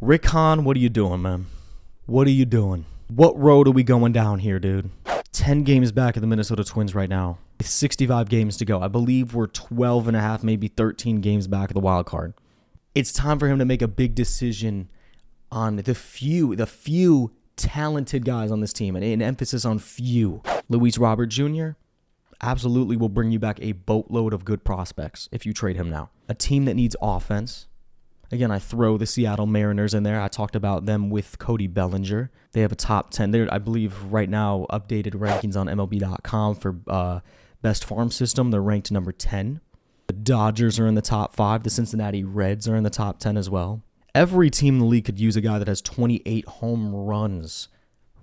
Rick Hahn, what are you doing, man? What are you doing? What road are we going down here, dude? 10 games back of the Minnesota Twins right now. With 65 games to go. I believe we're 12 and a half, maybe 13 games back of the wild card. It's time for him to make a big decision on the few talented guys on this team, and an emphasis on few. Luis Robert Jr. absolutely will bring you back a boatload of good prospects if you trade him now. A team that needs offense. Again, I throw the Seattle Mariners in there. I talked about them with Cody Bellinger. They have a top 10. They're, I believe, right now, updated rankings on MLB.com for best farm system. They're ranked number 10. The Dodgers are in the top 5. The Cincinnati Reds are in the top 10 as well. Every team in the league could use a guy that has 28 home runs,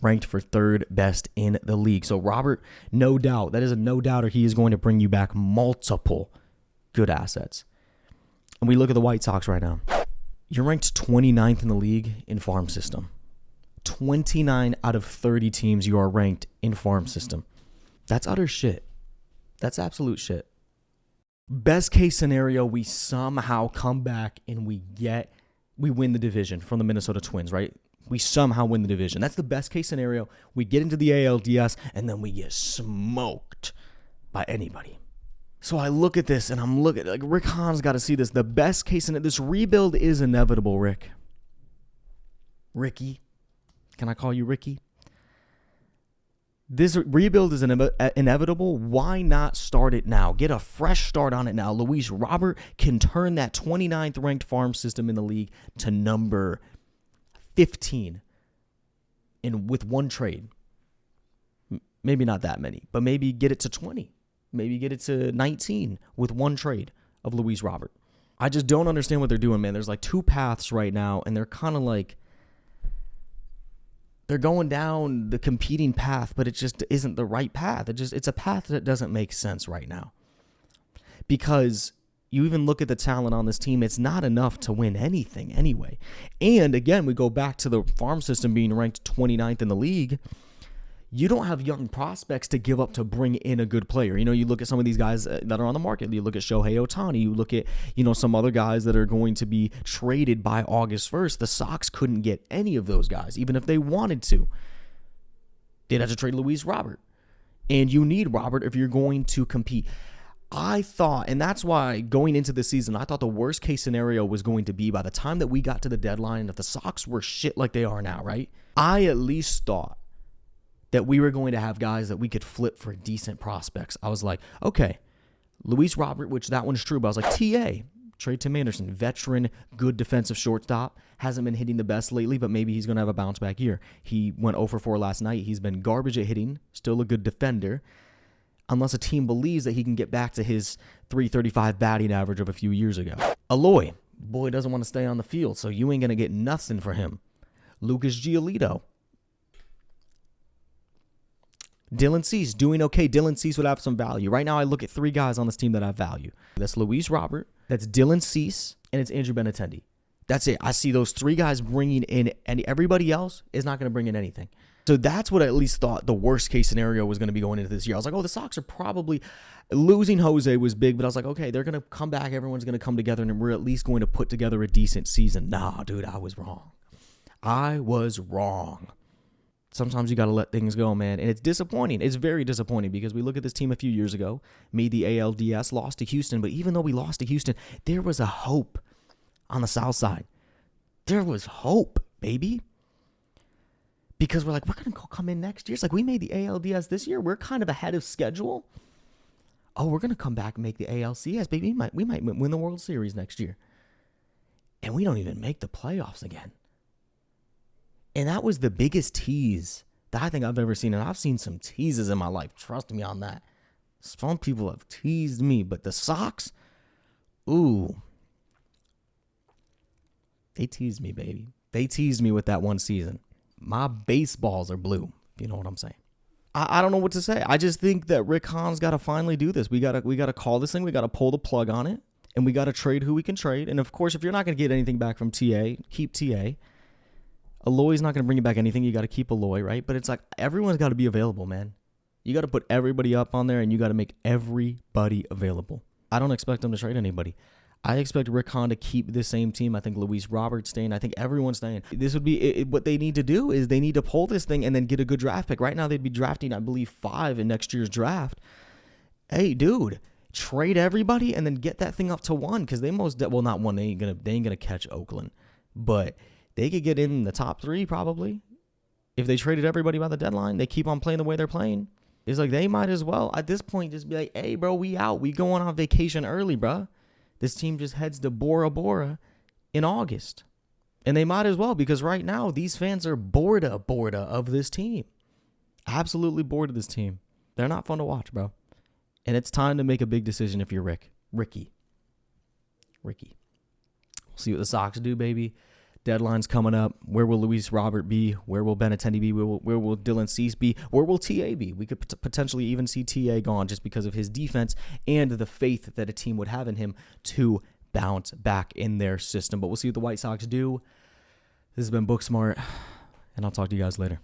ranked for third best in the league. So Robert, no doubt, that is a no-doubter. He is going to bring you back multiple good assets. And we look at the White Sox right now. You're ranked 29th in the league in farm system. 29 out of 30 teams you are ranked in farm system. That's utter shit. That's absolute shit. Best case scenario, we somehow come back and we win the division from the Minnesota Twins, right? We somehow win the division. That's the best case scenario. We get into the ALDS and then we get smoked by anybody. So I look at this and I'm looking, like, Rick Hahn's got to see this. The best case scenario, this rebuild is inevitable, Rick. Ricky. Can I call you Ricky? This rebuild is inevitable. Why not start it now? Get a fresh start on it now. Luis Robert can turn that 29th ranked farm system in the league to number 15 with one trade. Maybe not that many, but maybe get it to 20. Maybe get it to 19 with one trade of Luis Robert. I just don't understand what they're doing, man. There's like two paths right now, and they're kind of like, they're going down the competing path, but it just isn't the right path. It's a path that doesn't make sense right now. Because you even look at the talent on this team, it's not enough to win anything anyway. And again, we go back to the farm system being ranked 29th in the league. You don't have young prospects to give up to bring in a good player. You know, you look at some of these guys that are on the market. You look at Shohei Ohtani. You look at, some other guys that are going to be traded by August 1st. The Sox couldn't get any of those guys, even if they wanted to. They'd have to trade Luis Robert. And you need Robert if you're going to compete. I thought, and that's why going into the season, I thought the worst case scenario was going to be by the time that we got to the deadline, if the Sox were shit like they are now, right? I at least thought that we were going to have guys that we could flip for decent prospects. I was like, okay, Luis Robert, which that one's true, but I was like, TA, trade Tim Anderson, veteran, good defensive shortstop, hasn't been hitting the best lately, but maybe he's going to have a bounce back year. He went 0 for 4 last night. He's been garbage at hitting, still a good defender, unless a team believes that he can get back to his .335 batting average of a few years ago. Aloy, boy, doesn't want to stay on the field, so you ain't going to get nothing for him. Lucas Giolito. Dylan Cease, doing okay. Dylan Cease would have some value. Right now, I look at 3 guys on this team that have value. That's Luis Robert, that's Dylan Cease, and it's Andrew Benintendi. That's it. I see those 3 guys bringing in, and everybody else is not going to bring in anything. So that's what I at least thought the worst case scenario was going to be going into this year. I was like, oh, the Sox are probably losing Jose was big, but I was like, okay, they're going to come back. Everyone's going to come together, and we're at least going to put together a decent season. Nah, dude, I was wrong. I was wrong. Sometimes you got to let things go, man. And it's disappointing. It's very disappointing because we look at this team a few years ago, made the ALDS, lost to Houston. But even though we lost to Houston, there was a hope on the South side. There was hope, baby. Because we're like, we're going to come in next year. It's like we made the ALDS this year. We're kind of ahead of schedule. Oh, we're going to come back and make the ALCS, baby. We might win the World Series next year. And we don't even make the playoffs again. And that was the biggest tease that I think I've ever seen. And I've seen some teases in my life. Trust me on that. Some people have teased me. But the Sox, ooh. They teased me, baby. They teased me with that one season. My baseballs are blue. If you know what I'm saying. I don't know what to say. I just think that Rick Hahn's got to finally do this. We gotta call this thing. We got to pull the plug on it. And we got to trade who we can trade. And, of course, if you're not going to get anything back from TA, keep TA. Aloy's not going to bring you back anything. You got to keep Aloy, right? But it's like everyone's got to be available, man. You got to put everybody up on there, and you got to make everybody available. I don't expect them to trade anybody. I expect Rick Hahn to keep the same team. I think Luis Robert's staying. I think everyone's staying. This would be what they need to do is they need to pull this thing and then get a good draft pick. Right now they'd be drafting, I believe, 5 in next year's draft. Hey, dude, trade everybody and then get that thing up to 1 because not 1. They ain't gonna catch Oakland, but they could get in the top 3 probably if they traded everybody by the deadline. They keep on playing the way they're playing. It's like they might as well at this point just be like, hey, bro, we out. We going on vacation early, bro. This team just heads to Bora Bora in August. And they might as well because right now these fans are bored of this team. Absolutely bored of this team. They're not fun to watch, bro. And it's time to make a big decision if you're Ricky. We'll see what the Sox do, baby. Deadline's coming up. Where will Luis Robert be? Where will Benintendi be? Where will Dylan Cease be? Where will TA be? We could potentially even see TA gone just because of his defense and the faith that a team would have in him to bounce back in their system. But we'll see what the White Sox do. This has been BookSmart, and I'll talk to you guys later.